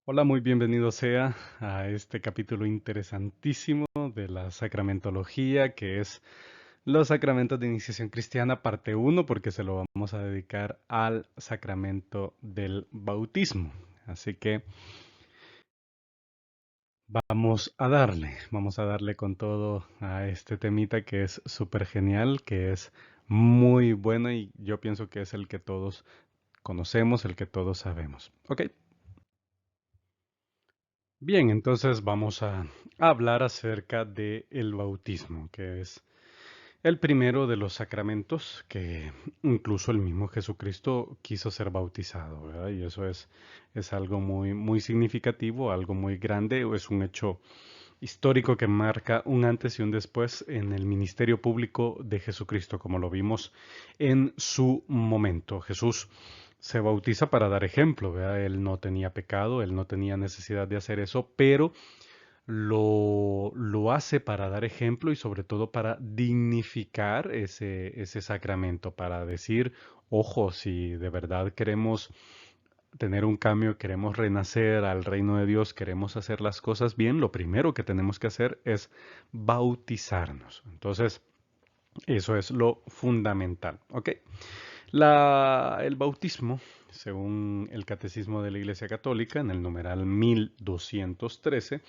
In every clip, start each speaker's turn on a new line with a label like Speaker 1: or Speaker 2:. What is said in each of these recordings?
Speaker 1: Hola, muy bienvenido sea a este capítulo interesantísimo de la sacramentología, que es los sacramentos de iniciación cristiana, parte uno, porque se lo vamos a dedicar al sacramento del bautismo. Así que vamos a darle con todo a este temita que es súper genial, que es muy bueno y yo pienso que es el que todos conocemos, el que todos sabemos. ¿Ok? Bien, entonces vamos a hablar acerca de el bautismo, que es el primero de los sacramentos que incluso el mismo Jesucristo quiso ser bautizado, ¿verdad? Y eso es algo muy significativo, algo muy grande, es un hecho histórico que marca un antes y un después en el ministerio público de Jesucristo, como lo vimos en su momento. Jesús se bautiza para dar ejemplo, ¿verdad? Él no tenía pecado, él no tenía necesidad de hacer eso, pero lo hace para dar ejemplo y sobre todo para dignificar ese sacramento, para decir, ojo, si de verdad queremos tener un cambio, queremos renacer al reino de Dios, queremos hacer las cosas bien, lo primero que tenemos que hacer es bautizarnos. Entonces, eso es lo fundamental, ¿ok? El bautismo, según el Catecismo de la Iglesia Católica, en el numeral 1213,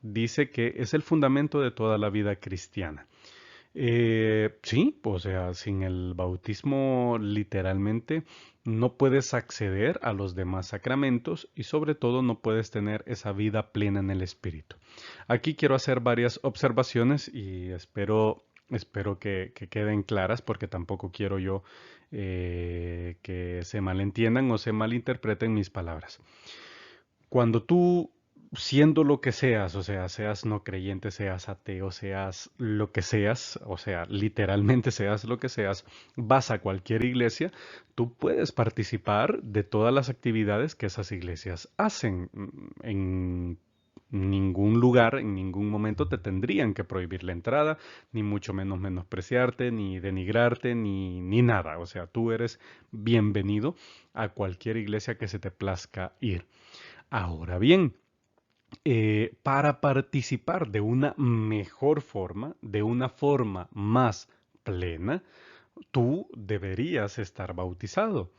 Speaker 1: dice que es el fundamento de toda la vida cristiana. Sí, o sea, sin el bautismo literalmente no puedes acceder a los demás sacramentos y sobre todo no puedes tener esa vida plena en el Espíritu. Aquí quiero hacer varias observaciones y espero que queden claras porque tampoco quiero yo que se malentiendan o se malinterpreten mis palabras. Cuando tú, siendo lo que seas, o sea, seas no creyente, seas ateo, seas lo que seas, o sea, literalmente seas lo que seas, vas a cualquier iglesia, tú puedes participar de todas las actividades que esas iglesias hacen. En ningún lugar, en ningún momento te tendrían que prohibir la entrada, ni mucho menos menospreciarte, ni denigrarte, ni nada. O sea, tú eres bienvenido a cualquier iglesia que se te plazca ir. Ahora bien, para participar de una mejor forma, de una forma más plena, tú deberías estar bautizado.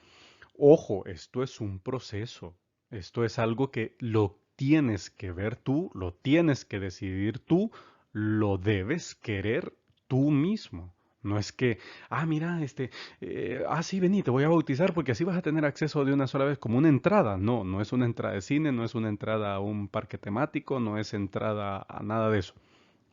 Speaker 1: Ojo, esto es un proceso, esto es algo que lo tienes que ver tú, lo tienes que decidir tú, lo debes querer tú mismo. No es que, mira, sí, vení, te voy a bautizar porque así vas a tener acceso de una sola vez, como una entrada. No, no es una entrada de cine, no es una entrada a un parque temático, no es entrada a nada de eso.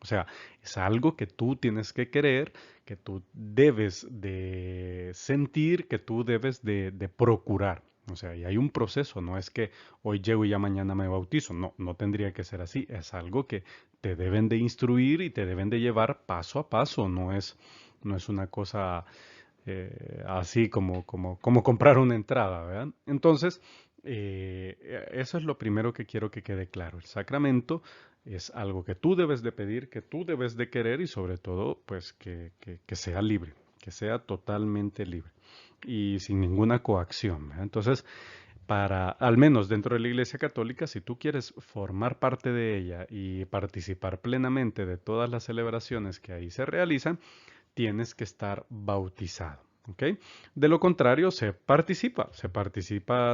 Speaker 1: O sea, es algo que tú tienes que querer, que tú debes de sentir, que tú debes de procurar. O sea, y hay un proceso, no es que hoy llego y ya mañana me bautizo. No, no tendría que ser así. Es algo que te deben de instruir y te deben de llevar paso a paso. No es una cosa así como comprar una entrada, ¿verdad? Entonces, eso es lo primero que quiero que quede claro. El sacramento es algo que tú debes de pedir, que tú debes de querer y sobre todo, pues que sea libre, que sea totalmente libre y sin ninguna coacción, ¿verdad? Entonces, al menos dentro de la Iglesia Católica, si tú quieres formar parte de ella y participar plenamente de todas las celebraciones que ahí se realizan, tienes que estar bautizado. ¿Ok? De lo contrario, se participa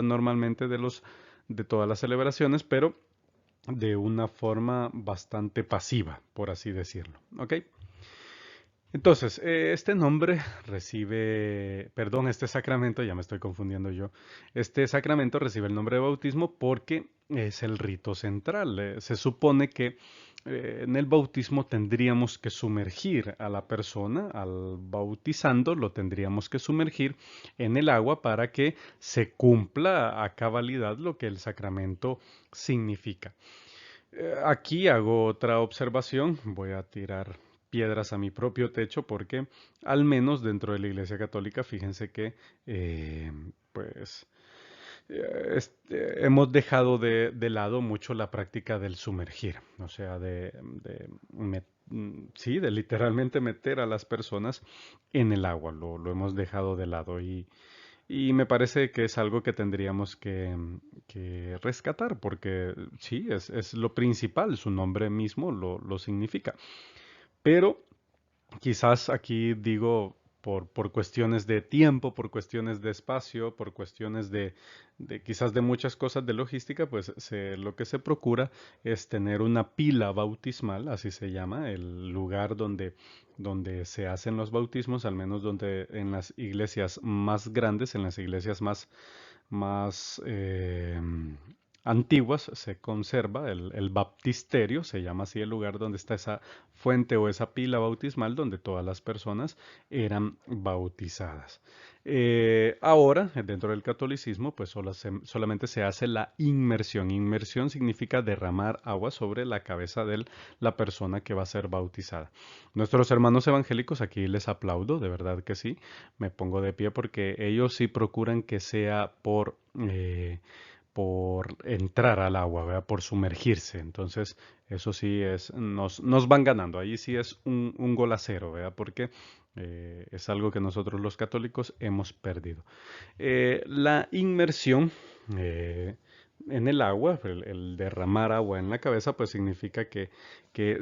Speaker 1: normalmente de todas las celebraciones, pero de una forma bastante pasiva, por así decirlo. ¿Ok? Entonces, este nombre perdón, este sacramento, ya me estoy confundiendo yo, este sacramento recibe el nombre de bautismo porque es el rito central. Se supone que en el bautismo tendríamos que sumergir a la persona, al bautizando, lo tendríamos que sumergir en el agua para que se cumpla a cabalidad lo que el sacramento significa. Aquí hago otra observación, voy a tirar piedras a mi propio techo porque al menos dentro de la Iglesia Católica, fíjense que pues hemos dejado de lado mucho la práctica del sumergir, o sea, sí, de literalmente meter a las personas en el agua, lo hemos dejado de lado y me parece que es algo que tendríamos que rescatar, porque sí, es lo principal, su nombre mismo lo significa. Pero quizás aquí digo por cuestiones de tiempo, por cuestiones de espacio, por cuestiones de quizás de muchas cosas de logística, pues lo que se procura es tener una pila bautismal, así se llama, el lugar donde se hacen los bautismos, al menos donde en las iglesias más grandes, en las iglesias más antiguas se conserva el baptisterio, se llama así el lugar donde está esa fuente o esa pila bautismal donde todas las personas eran bautizadas. Ahora, dentro del catolicismo, pues solamente se hace la inmersión. Inmersión significa derramar agua sobre la cabeza de la persona que va a ser bautizada. Nuestros hermanos evangélicos, aquí les aplaudo, de verdad que sí, me pongo de pie porque ellos sí procuran que sea por entrar al agua, ¿verdad? Por sumergirse. Entonces, eso sí nos van ganando. Ahí sí es un gol a cero, ¿verdad? Porque es algo que nosotros los católicos hemos perdido. La inmersión en el agua, el derramar agua en la cabeza, pues significa que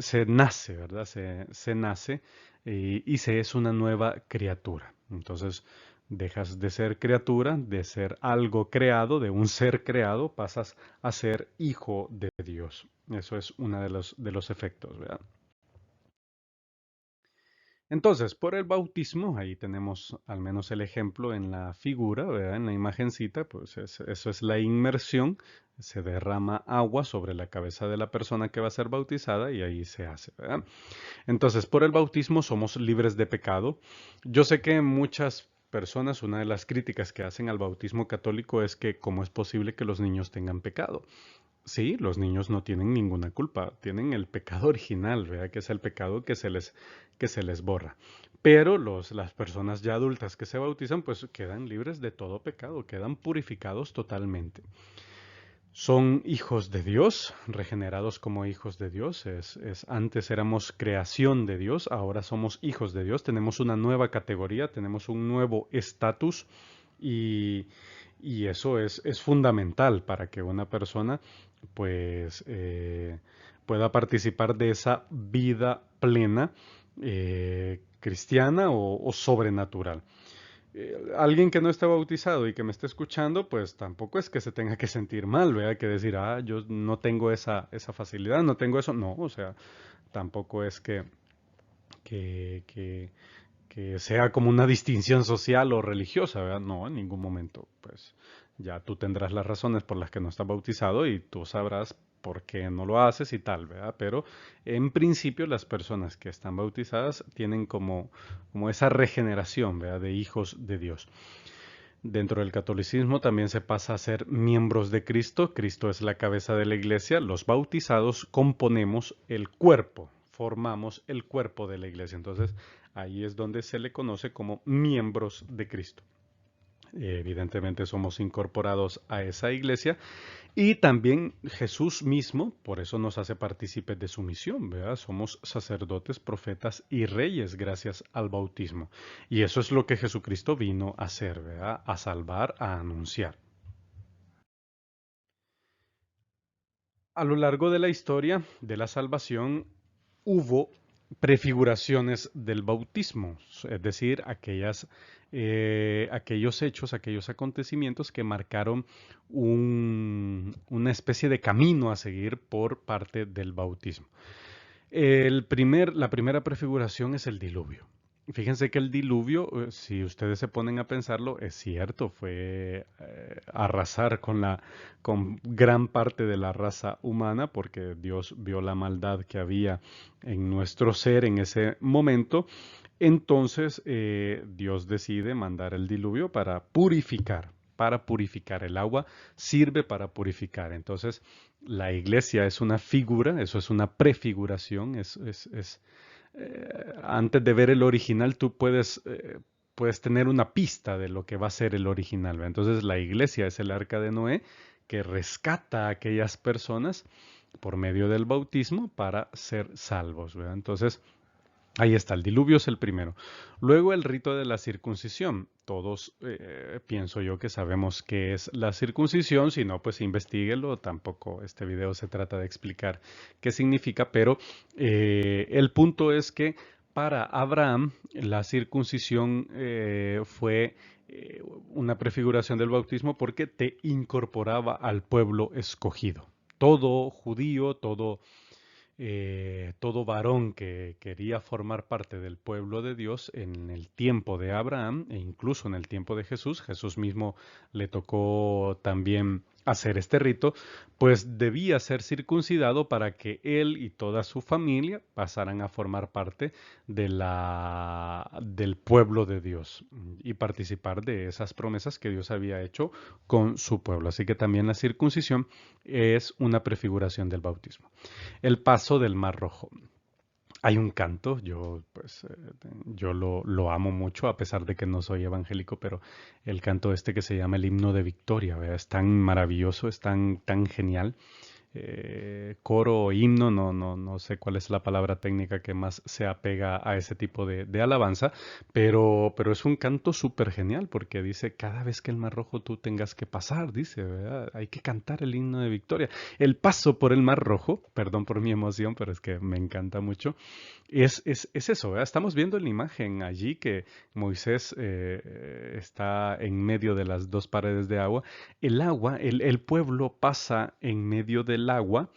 Speaker 1: se nace, ¿verdad? Se nace y se es una nueva criatura. Entonces, dejas de ser criatura, de ser algo creado, de un ser creado, pasas a ser hijo de Dios. Eso es uno de los efectos, ¿verdad? Entonces, por el bautismo, ahí tenemos al menos el ejemplo en la figura, ¿verdad? En la imagencita, pues eso es la inmersión, se derrama agua sobre la cabeza de la persona que va a ser bautizada y ahí se hace, ¿verdad? Entonces, por el bautismo somos libres de pecado. Yo sé que muchas personas, una de las críticas que hacen al bautismo católico es que cómo es posible que los niños tengan pecado. Sí, los niños no tienen ninguna culpa, tienen el pecado original, ¿verdad? Que es el pecado que se les borra. Pero las personas ya adultas que se bautizan, pues quedan libres de todo pecado, quedan purificados totalmente. Son hijos de Dios, regenerados como hijos de Dios. Antes éramos creación de Dios, ahora somos hijos de Dios. Tenemos una nueva categoría, tenemos un nuevo estatus y, y eso es fundamental para que una persona pues pueda participar de esa vida plena cristiana o sobrenatural. Alguien que no esté bautizado y que me esté escuchando, pues tampoco es que se tenga que sentir mal, ¿verdad? Que decir, yo no tengo esa facilidad, no tengo eso. No, o sea, tampoco es que, que, que sea como una distinción social o religiosa, ¿verdad? No, en ningún momento. Pues ya tú tendrás las razones por las que no estás bautizado y tú sabrás por qué no lo haces y tal, ¿verdad? Pero en principio las personas que están bautizadas tienen como esa regeneración, ¿verdad? De hijos de Dios. Dentro del catolicismo también se pasa a ser miembros de Cristo. Cristo es la cabeza de la iglesia. Los bautizados componemos el cuerpo, formamos el cuerpo de la iglesia. Entonces, ahí es donde se le conoce como miembros de Cristo. Evidentemente somos incorporados a esa iglesia y también Jesús mismo, por eso nos hace partícipes de su misión, ¿verdad? Somos sacerdotes, profetas y reyes gracias al bautismo. Y eso es lo que Jesucristo vino a hacer, ¿verdad? A salvar, a anunciar. A lo largo de la historia de la salvación hubo prefiguraciones del bautismo, es decir, aquellos hechos, aquellos acontecimientos que marcaron una especie de camino a seguir por parte del bautismo. La primera prefiguración es el diluvio. Fíjense que el diluvio, si ustedes se ponen a pensarlo, es cierto, fue arrasar con gran parte de la raza humana, porque Dios vio la maldad que había en nuestro ser en ese momento. Entonces Dios decide mandar el diluvio para purificar. Para purificar. El agua sirve para purificar. Entonces, la iglesia es una figura, eso es una prefiguración, antes de ver el original tú puedes tener una pista de lo que va a ser el original, ¿verdad? Entonces la iglesia es el arca de Noé que rescata a aquellas personas por medio del bautismo para ser salvos, ¿verdad? Entonces Ahí está, el diluvio es el primero. Luego el rito de la circuncisión. Todos pienso yo que sabemos qué es la circuncisión, si no, pues investíguelo. Tampoco este video se trata de explicar qué significa, pero el punto es que para Abraham la circuncisión fue una prefiguración del bautismo porque te incorporaba al pueblo escogido. Todo judío, todo varón que quería formar parte del pueblo de Dios en el tiempo de Abraham e incluso en el tiempo de Jesús, Jesús mismo le tocó también hacer este rito, pues debía ser circuncidado para que él y toda su familia pasaran a formar parte del pueblo de Dios y participar de esas promesas que Dios había hecho con su pueblo. Así que también la circuncisión es una prefiguración del bautismo. El paso del Mar Rojo. Hay un canto, yo lo amo mucho, a pesar de que no soy evangélico, pero el canto este que se llama el himno de victoria, ¿verdad? Es tan maravilloso, es tan genial. Coro o himno, no sé cuál es la palabra técnica que más se apega a ese tipo de alabanza, pero es un canto súper genial porque dice, cada vez que el Mar Rojo tú tengas que pasar, dice, ¿verdad? Hay que cantar el himno de victoria. El paso por el Mar Rojo, perdón por mi emoción, pero es que me encanta mucho, es eso, ¿verdad? Estamos viendo en la imagen allí que Moisés está en medio de las dos paredes de agua. El agua, el pueblo pasa en medio del agua,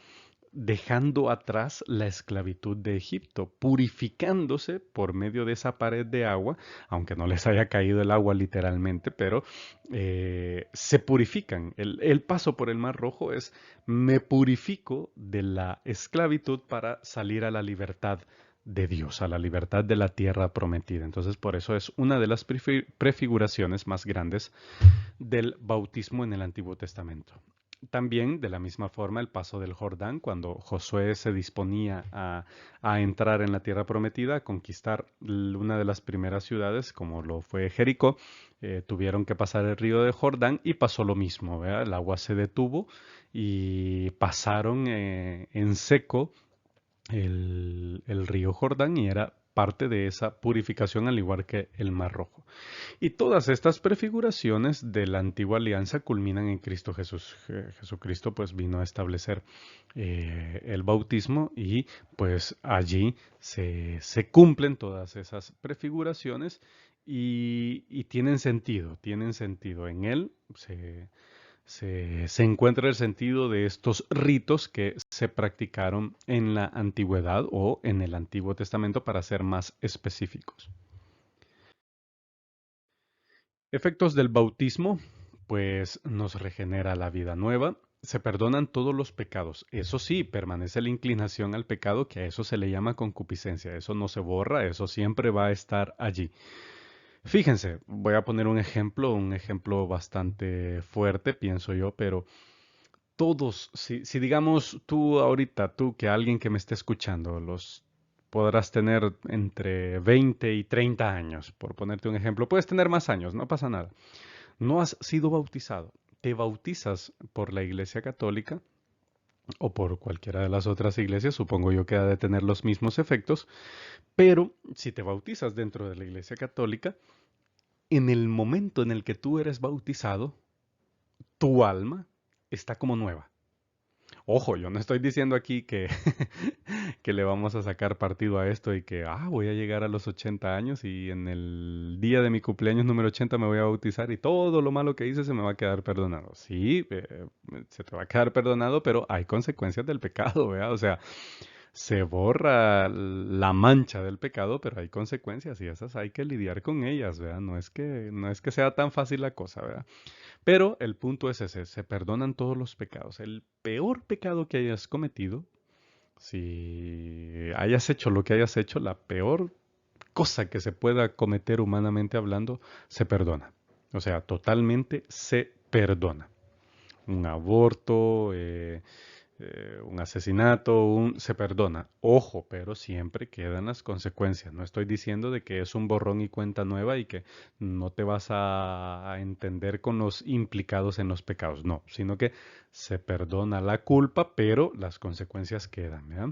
Speaker 1: dejando atrás la esclavitud de Egipto, purificándose por medio de esa pared de agua, aunque no les haya caído el agua literalmente, pero se purifican. El paso por el Mar Rojo es, me purifico de la esclavitud para salir a la libertad de Dios, a la libertad de la tierra prometida. Entonces, por eso es una de las prefiguraciones más grandes del bautismo en el Antiguo Testamento. También, de la misma forma, el paso del Jordán, cuando Josué se disponía a entrar en la tierra prometida, a conquistar una de las primeras ciudades, como lo fue Jericó, tuvieron que pasar el río de Jordán y pasó lo mismo, ¿verdad? El agua se detuvo y pasaron en seco el río Jordán y era parte de esa purificación al igual que el Mar Rojo. Y todas estas prefiguraciones de la antigua alianza culminan en Cristo Jesús. Jesucristo pues vino a establecer el bautismo y pues allí se cumplen todas esas prefiguraciones y tienen sentido. En él se encuentra el sentido de estos ritos que se practicaron en la antigüedad o en el Antiguo Testamento para ser más específicos. Efectos del bautismo, pues nos regenera la vida nueva, se perdonan todos los pecados. Eso sí, permanece la inclinación al pecado, que a eso se le llama concupiscencia. Eso no se borra, eso siempre va a estar allí. Fíjense, voy a poner un ejemplo bastante fuerte, pienso yo, pero todos, si digamos tú ahorita, tú que alguien que me esté escuchando, los podrás tener entre 20 y 30 años, por ponerte un ejemplo. Puedes tener más años, no pasa nada. No has sido bautizado. Te bautizas por la Iglesia Católica o por cualquiera de las otras iglesias, supongo yo que ha de tener los mismos efectos, pero si te bautizas dentro de la Iglesia Católica, en el momento en el que tú eres bautizado, tu alma está como nueva. Ojo, yo no estoy diciendo aquí que, que le vamos a sacar partido a esto y que, voy a llegar a los 80 años y en el día de mi cumpleaños número 80 me voy a bautizar y todo lo malo que hice se me va a quedar perdonado. Sí, se te va a quedar perdonado, pero hay consecuencias del pecado, ¿verdad? O sea, se borra la mancha del pecado, pero hay consecuencias y esas hay que lidiar con ellas, ¿verdad? No es que sea tan fácil la cosa, ¿verdad? Pero el punto es ese, se perdonan todos los pecados. El peor pecado que hayas cometido, si hayas hecho lo que hayas hecho, la peor cosa que se pueda cometer humanamente hablando, se perdona. O sea, totalmente se perdona. Un aborto, un asesinato, se perdona. Ojo, pero siempre quedan las consecuencias. No estoy diciendo de que es un borrón y cuenta nueva y que no te vas a entender con los implicados en los pecados. No, sino que se perdona la culpa, pero las consecuencias quedan. ¿Verdad?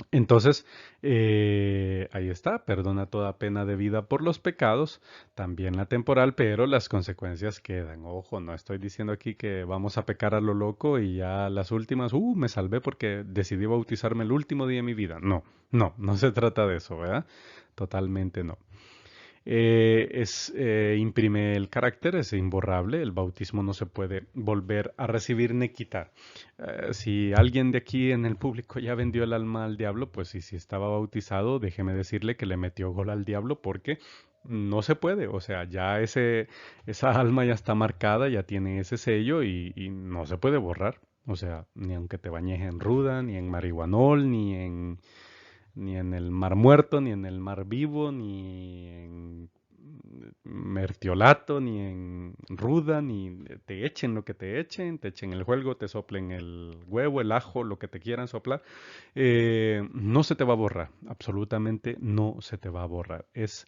Speaker 1: Entonces, ahí está, perdona toda pena debida por los pecados, también la temporal, pero las consecuencias quedan. Ojo, no estoy diciendo aquí que vamos a pecar a lo loco y ya las últimas, me salvé porque decidí bautizarme el último día de mi vida. No, no, no se trata de eso, ¿verdad? Totalmente no. Imprime el carácter, es imborrable, el bautismo no se puede volver a recibir ni quitar. Si alguien de aquí en el público ya vendió el alma al diablo, pues si estaba bautizado, déjeme decirle que le metió gol al diablo porque no se puede, o sea, esa alma ya está marcada, ya tiene ese sello y no se puede borrar. O sea, ni aunque te bañes en ruda, ni en marihuanol, ni en el mar muerto, ni en el mar vivo, ni en mertiolato, ni en ruda, ni te echen lo que te echen el juego, te soplen el huevo, el ajo, lo que te quieran soplar, no se te va a borrar, absolutamente no se te va a borrar. Es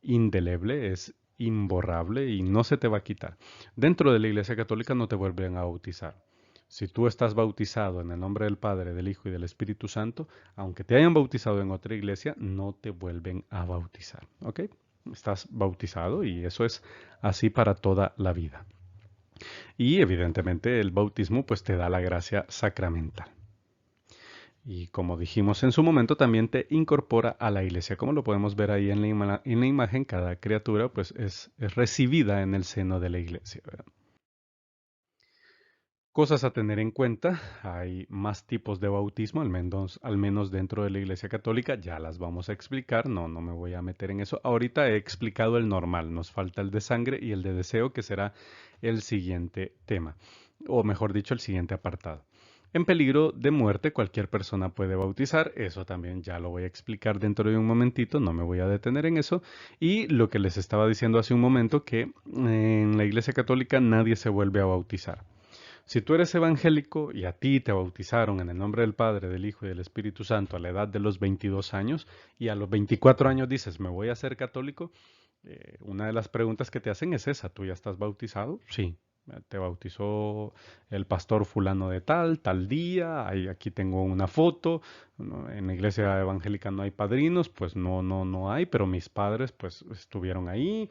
Speaker 1: indeleble, es imborrable y no se te va a quitar. Dentro de la Iglesia Católica no te vuelven a bautizar. Si tú estás bautizado en el nombre del Padre, del Hijo y del Espíritu Santo, aunque te hayan bautizado en otra iglesia, no te vuelven a bautizar. ¿Ok? Estás bautizado y eso es así para toda la vida. Y evidentemente el bautismo pues te da la gracia sacramental. Y como dijimos en su momento, también te incorpora a la iglesia. Como lo podemos ver ahí en la imagen, cada criatura pues es recibida en el seno de la iglesia, ¿verdad? Cosas a tener en cuenta, hay más tipos de bautismo, al menos dentro de la Iglesia Católica, ya las vamos a explicar, no me voy a meter en eso. Ahorita he explicado el normal, nos falta el de sangre y el de deseo, que será el siguiente tema, o mejor dicho, el siguiente apartado. En peligro de muerte, cualquier persona puede bautizar, eso también ya lo voy a explicar dentro de un momentito, no me voy a detener en eso. Y lo que les estaba diciendo hace un momento, que en la Iglesia Católica nadie se vuelve a bautizar. Si tú eres evangélico y a ti te bautizaron en el nombre del Padre, del Hijo y del Espíritu Santo a la edad de los 22 años y a los 24 años dices, me voy a ser católico, una de las preguntas que te hacen es esa, ¿tú ya estás bautizado? Sí. Te bautizó el pastor fulano de tal, tal día, aquí tengo una foto, en la iglesia evangélica no hay padrinos, pues no hay, pero mis padres pues estuvieron ahí,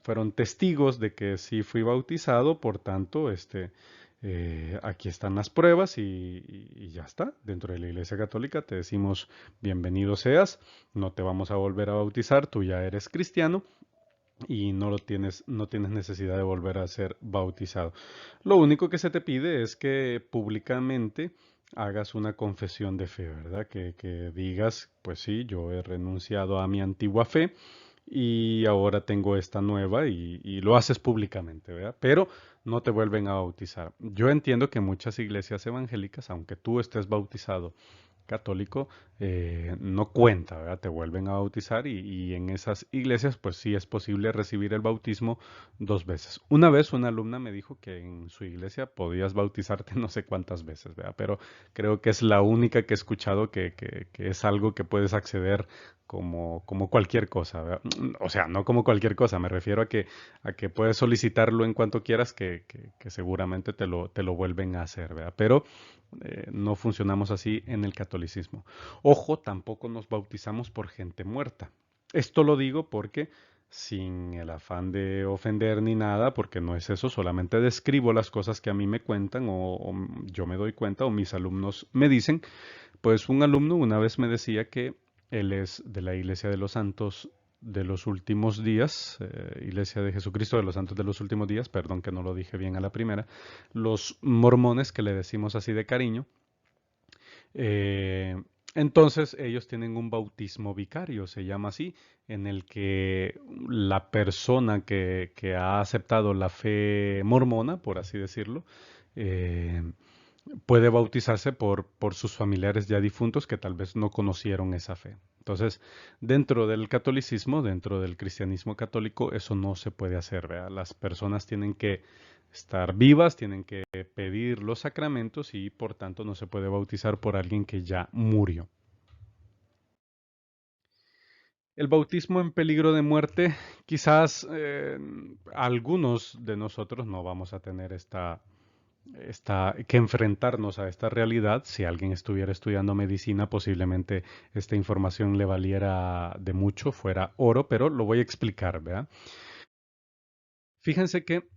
Speaker 1: fueron testigos de que sí fui bautizado, por tanto, aquí están las pruebas y ya está. Dentro de la Iglesia Católica te decimos bienvenido seas, no te vamos a volver a bautizar, tú ya eres cristiano y no tienes necesidad de volver a ser bautizado. Lo único que se te pide es que públicamente hagas una confesión de fe, ¿verdad? Que digas, pues sí, yo he renunciado a mi antigua fe y ahora tengo esta nueva y lo haces públicamente, ¿verdad? Pero no te vuelven a bautizar. Yo entiendo que muchas iglesias evangélicas, aunque tú estés bautizado católico, no cuenta, ¿verdad? Te vuelven a bautizar y en esas iglesias pues sí es posible recibir el bautismo dos veces. Una vez una alumna me dijo que en su iglesia podías bautizarte no sé cuántas veces, ¿verdad? Pero creo que es la única que he escuchado que es algo que puedes acceder como cualquier cosa, ¿verdad? O sea, no como cualquier cosa, me refiero a que puedes solicitarlo en cuanto quieras, que seguramente te lo vuelven a hacer, ¿verdad? Pero no funcionamos así en el catolicismo. Ojo, tampoco nos bautizamos por gente muerta. Esto lo digo porque sin el afán de ofender ni nada, porque no es eso, solamente describo las cosas que a mí me cuentan o yo me doy cuenta o mis alumnos me dicen. Pues un alumno una vez me decía que él es de la Iglesia de los Santos de los Últimos Días, Iglesia de Jesucristo de los Santos de los Últimos Días, perdón que no lo dije bien a la primera, los mormones que le decimos así de cariño. eh, entonces ellos tienen un bautismo vicario, se llama así, en el que la persona que ha aceptado la fe mormona, por así decirlo, eh, puede bautizarse por sus familiares ya difuntos que tal vez no conocieron esa fe. Entonces, dentro del catolicismo, dentro del cristianismo católico, eso no se puede hacer, ¿verdad? Las personas tienen que estar vivas, tienen que pedir los sacramentos y por tanto no se puede bautizar por alguien que ya murió. El bautismo en peligro de muerte, quizás algunos de nosotros no vamos a tener que enfrentarnos a esta realidad. Si alguien estuviera estudiando medicina, posiblemente esta información le valiera de mucho, fuera oro, pero lo voy a explicar, ¿verdad? Fíjense que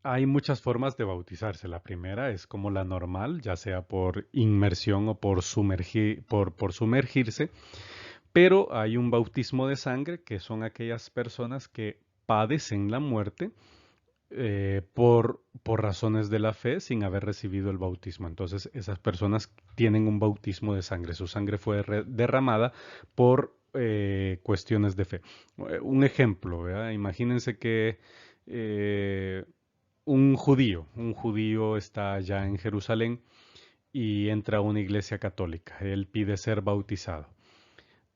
Speaker 1: hay muchas formas de bautizarse. La primera es como la normal, ya sea por inmersión o por sumergirse, pero hay un bautismo de sangre que son aquellas personas que padecen la muerte por razones de la fe sin haber recibido el bautismo. Entonces, esas personas tienen un bautismo de sangre. Su sangre fue derramada por cuestiones de fe. Un ejemplo, ¿verdad? Imagínense que eh, un judío está allá en Jerusalén y entra a una iglesia católica. Él pide ser bautizado.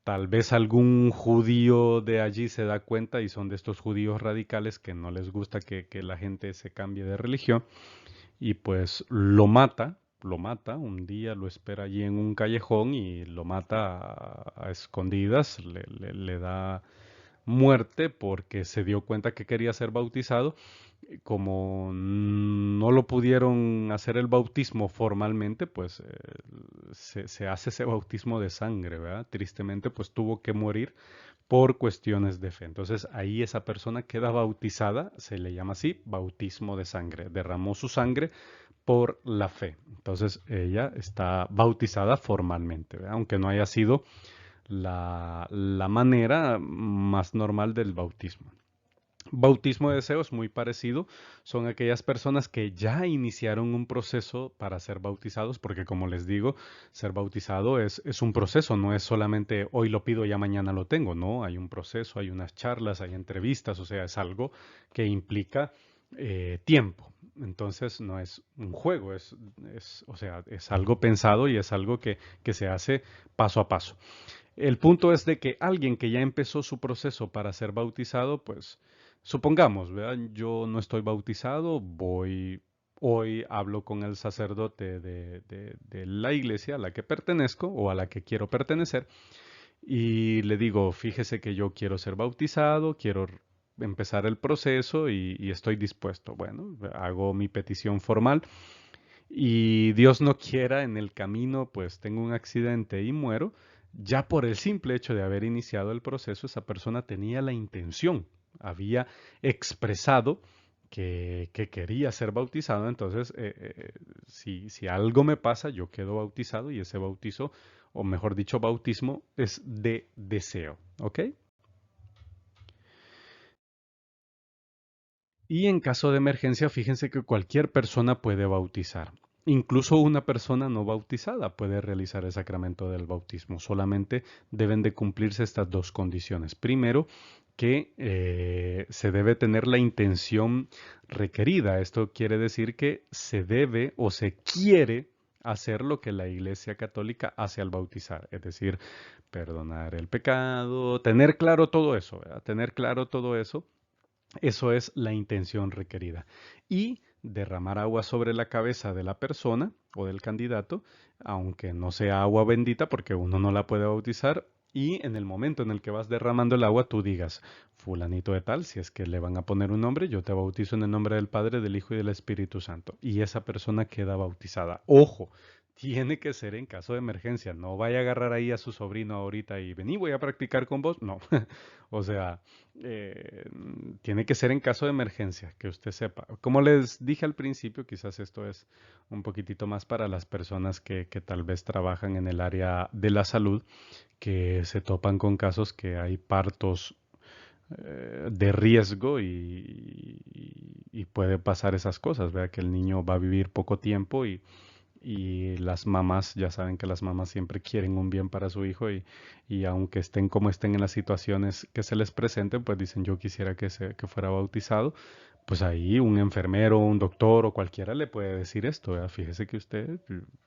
Speaker 1: Tal vez algún judío de allí se da cuenta y son de estos judíos radicales que no les gusta que la gente se cambie de religión y pues lo mata, un día lo espera allí en un callejón y lo mata a escondidas, le da muerte porque se dio cuenta que quería ser bautizado. Como no lo pudieron hacer el bautismo formalmente, pues se hace ese bautismo de sangre, ¿verdad? Tristemente, pues tuvo que morir por cuestiones de fe. Entonces ahí esa persona queda bautizada, se le llama así, bautismo de sangre. Derramó su sangre por la fe. Entonces ella está bautizada formalmente, ¿verdad? Aunque no haya sido la manera más normal del bautismo. Bautismo de deseo es muy parecido. Son aquellas personas que ya iniciaron un proceso para ser bautizados, porque como les digo, ser bautizado es un proceso, no es solamente hoy lo pido, ya mañana lo tengo, no, hay un proceso, hay unas charlas, hay entrevistas, o sea, es algo que implica tiempo. Entonces no es un juego, o sea, es algo pensado y es algo que se hace paso a paso. El punto es de que alguien que ya empezó su proceso para ser bautizado, pues supongamos, ¿verdad? Yo no estoy bautizado, hoy hablo con el sacerdote de la iglesia a la que pertenezco o a la que quiero pertenecer y le digo, fíjese que yo quiero ser bautizado, quiero empezar el proceso y estoy dispuesto. Bueno, hago mi petición formal y Dios no quiera, en el camino pues tengo un accidente y muero, ya por el simple hecho de haber iniciado el proceso, esa persona tenía la intención, había expresado que quería ser bautizado, entonces si algo me pasa, yo quedo bautizado y ese bautizo, o mejor dicho, bautismo, es de deseo, ¿ok? Y en caso de emergencia, fíjense que cualquier persona puede bautizar. Incluso una persona no bautizada puede realizar el sacramento del bautismo. Solamente deben de cumplirse estas dos condiciones. Primero, que se debe tener la intención requerida. Esto quiere decir que se debe o se quiere hacer lo que la Iglesia Católica hace al bautizar, es decir, perdonar el pecado, tener claro todo eso, ¿verdad? Tener claro todo eso, eso es la intención requerida. Y derramar agua sobre la cabeza de la persona o del candidato, aunque no sea agua bendita porque uno no la puede bautizar. Y en el momento en el que vas derramando el agua, tú digas, fulanito de tal, si es que le van a poner un nombre, yo te bautizo en el nombre del Padre, del Hijo y del Espíritu Santo. Y esa persona queda bautizada. Ojo, tiene que ser en caso de emergencia. No vaya a agarrar ahí a su sobrino ahorita y vení, voy a practicar con vos. No. O sea, eh, tiene que ser en caso de emergencia, que usted sepa. Como les dije al principio, quizás esto es un poquitito más para las personas que tal vez trabajan en el área de la salud, que se topan con casos que hay partos de riesgo y puede pasar esas cosas, vea que el niño va a vivir poco tiempo y las mamás, ya saben que las mamás siempre quieren un bien para su hijo y aunque estén como estén en las situaciones que se les presenten, pues dicen yo quisiera que fuera bautizado, pues ahí un enfermero, un doctor o cualquiera le puede decir esto, ¿verdad? Fíjese que usted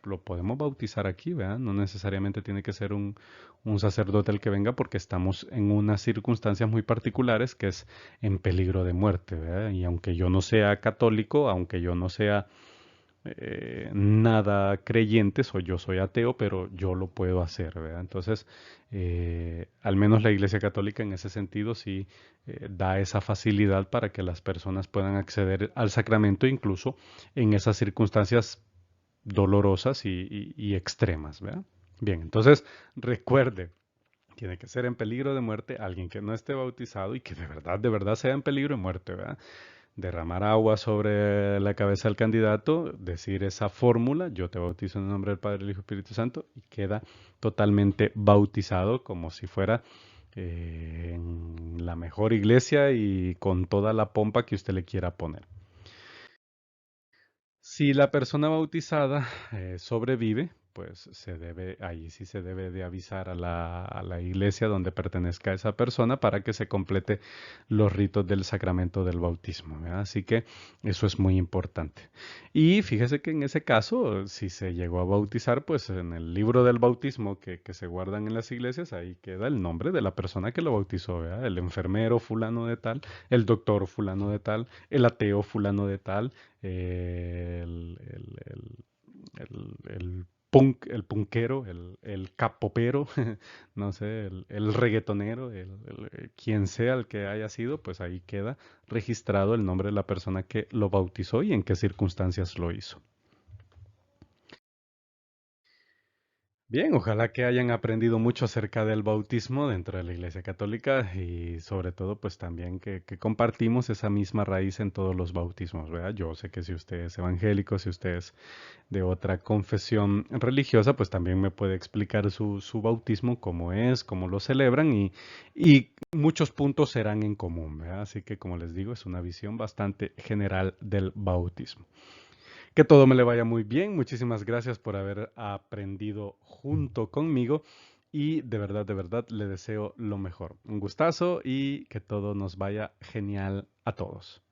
Speaker 1: lo podemos bautizar aquí, ¿verdad? No necesariamente tiene que ser un sacerdote el que venga porque estamos en unas circunstancias muy particulares que es en peligro de muerte, ¿verdad? Y aunque yo no sea católico, aunque yo no sea nada creyente, yo soy ateo, pero yo lo puedo hacer, ¿verdad? Entonces, al menos la Iglesia Católica en ese sentido sí da esa facilidad para que las personas puedan acceder al sacramento, incluso en esas circunstancias dolorosas y extremas, ¿verdad? Bien, entonces recuerde, tiene que ser en peligro de muerte alguien que no esté bautizado y que de verdad sea en peligro de muerte, ¿verdad? Derramar agua sobre la cabeza del candidato, decir esa fórmula, yo te bautizo en el nombre del Padre, el Hijo y Espíritu Santo, y queda totalmente bautizado como si fuera en la mejor iglesia y con toda la pompa que usted le quiera poner. Si la persona bautizada sobrevive, pues ahí sí se debe de avisar a a la iglesia donde pertenezca esa persona para que se complete los ritos del sacramento del bautismo, ¿verdad? Así que eso es muy importante. Y fíjese que en ese caso, si se llegó a bautizar, pues en el libro del bautismo que se guardan en las iglesias, ahí queda el nombre de la persona que lo bautizó, ¿verdad? El enfermero fulano de tal, el doctor fulano de tal, el ateo fulano de tal, el punkero, el capopero, no sé, el reggaetonero, quien sea el que haya sido, pues ahí queda registrado el nombre de la persona que lo bautizó y en qué circunstancias lo hizo. Bien, ojalá que hayan aprendido mucho acerca del bautismo dentro de la Iglesia Católica y sobre todo pues también que compartimos esa misma raíz en todos los bautismos, ¿verdad? Yo sé que si usted es evangélico, si usted es de otra confesión religiosa, pues también me puede explicar su bautismo, cómo es, cómo lo celebran y muchos puntos serán en común, ¿verdad? Así que como les digo, es una visión bastante general del bautismo. Que todo me le vaya muy bien. Muchísimas gracias por haber aprendido junto conmigo y de verdad le deseo lo mejor. Un gustazo y que todo nos vaya genial a todos.